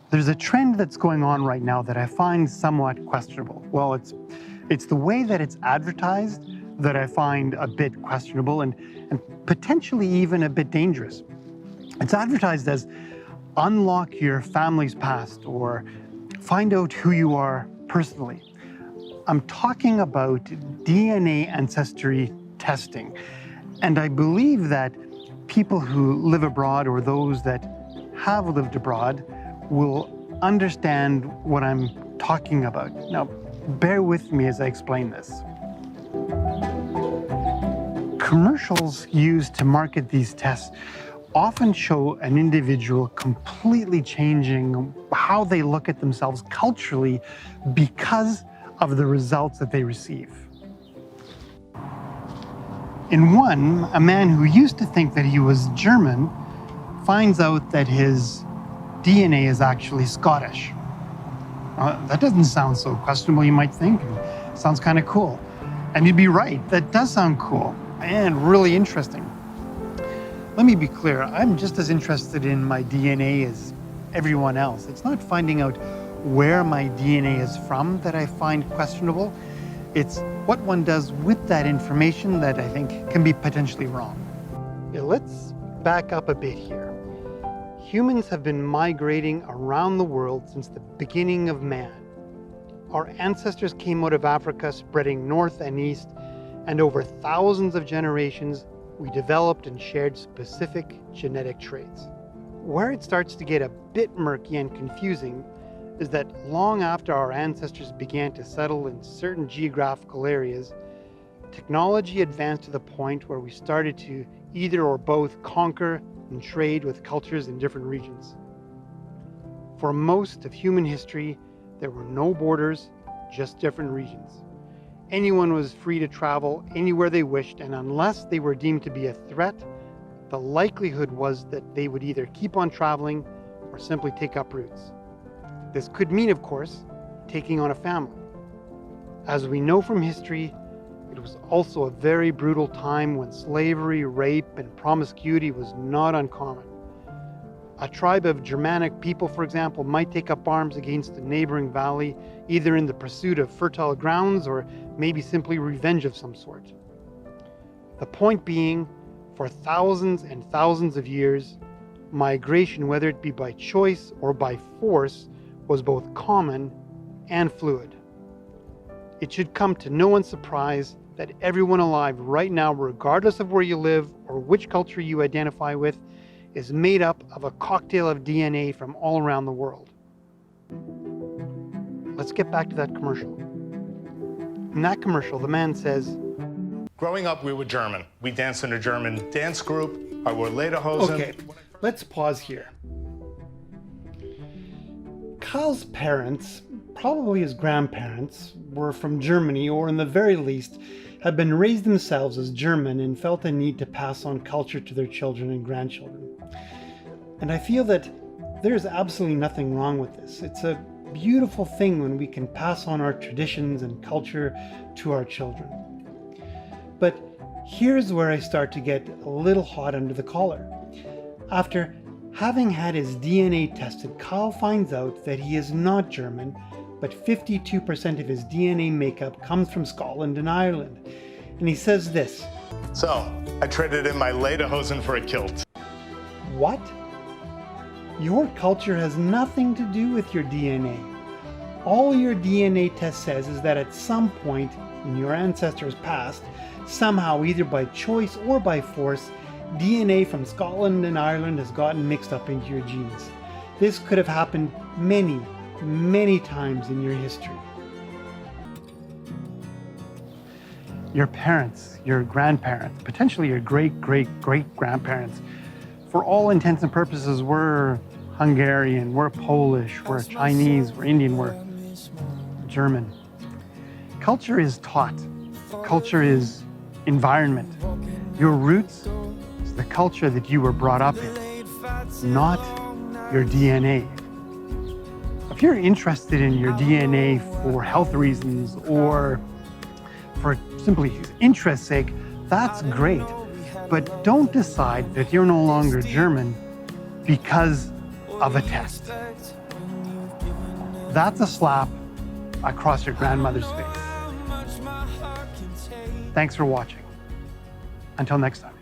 There's a trend that's going on right now that I find somewhat questionable. Well, it's the way that it's advertised that I find a bit questionable and potentially even a bit dangerous. It's advertised as unlock your family's past or find out who you are personally. I'm talking about DNA ancestry testing. And I believe that people who live abroad or those that have lived abroad will understand what I'm talking about. Now, bear with me as I explain this. Commercials used to market these tests often show an individual completely changing how they look at themselves culturally because of the results that they receive. In one, a man who used to think that he was German finds out that his DNA is actually Scottish. That doesn't sound so questionable, you might think. It sounds kind of cool. And you'd be right, that does sound cool and really interesting. Let me be clear, I'm just as interested in my DNA as everyone else. It's not finding out where my DNA is from that I find questionable. It's what one does with that information that I think can be potentially wrong. Yeah, let's back up a bit here. Humans have been migrating around the world since the beginning of man. Our ancestors came out of Africa, spreading north and east, and over thousands of generations, we developed and shared specific genetic traits. Where it starts to get a bit murky and confusing is that long after our ancestors began to settle in certain geographical areas, technology advanced to the point where we started to either or both conquer and trade with cultures in different regions. For most of human history, there were no borders, just different regions. Anyone was free to travel anywhere they wished, and unless they were deemed to be a threat, the likelihood was that they would either keep on traveling or simply take up roots. This could mean, of course, taking on a family. As we know from history, it was also a very brutal time when slavery, rape, and promiscuity was not uncommon. A tribe of Germanic people, for example, might take up arms against a neighboring valley, either in the pursuit of fertile grounds or maybe simply revenge of some sort. The point being, for thousands and thousands of years, migration, whether it be by choice or by force, was both common and fluid. It should come to no one's surprise that everyone alive right now, regardless of where you live or which culture you identify with, is made up of a cocktail of DNA from all around the world. Let's get back to that commercial. In that commercial, the man says, growing up, we were German. We danced in a German dance group. I wore lederhosen. Okay, let's pause here. Kyle's parents, probably his grandparents, were from Germany, or in the very least, had been raised themselves as German and felt a need to pass on culture to their children and grandchildren. And I feel that there's absolutely nothing wrong with this. It's a beautiful thing when we can pass on our traditions and culture to our children. But here's where I start to get a little hot under the collar. After having had his DNA tested, Kyle finds out that he is not German, but 52% of his DNA makeup comes from Scotland and Ireland. And he says this. So, I traded in my lederhosen for a kilt. What? Your culture has nothing to do with your DNA. All your DNA test says is that at some point in your ancestors' past, somehow, either by choice or by force, DNA from Scotland and Ireland has gotten mixed up into your genes. This could have happened many, many times in your history. Your parents, your grandparents, potentially your great-great-great-grandparents, for all intents and purposes, we're Hungarian, we're Polish, we're Chinese, we're Indian, we're German. Culture is taught. Culture is environment. Your roots is the culture that you were brought up in, not your DNA. If you're interested in your DNA for health reasons or for simply interest's sake, that's great. But don't decide that you're no longer German because of a test. That's a slap across your grandmother's face. Thanks for watching. Until next time.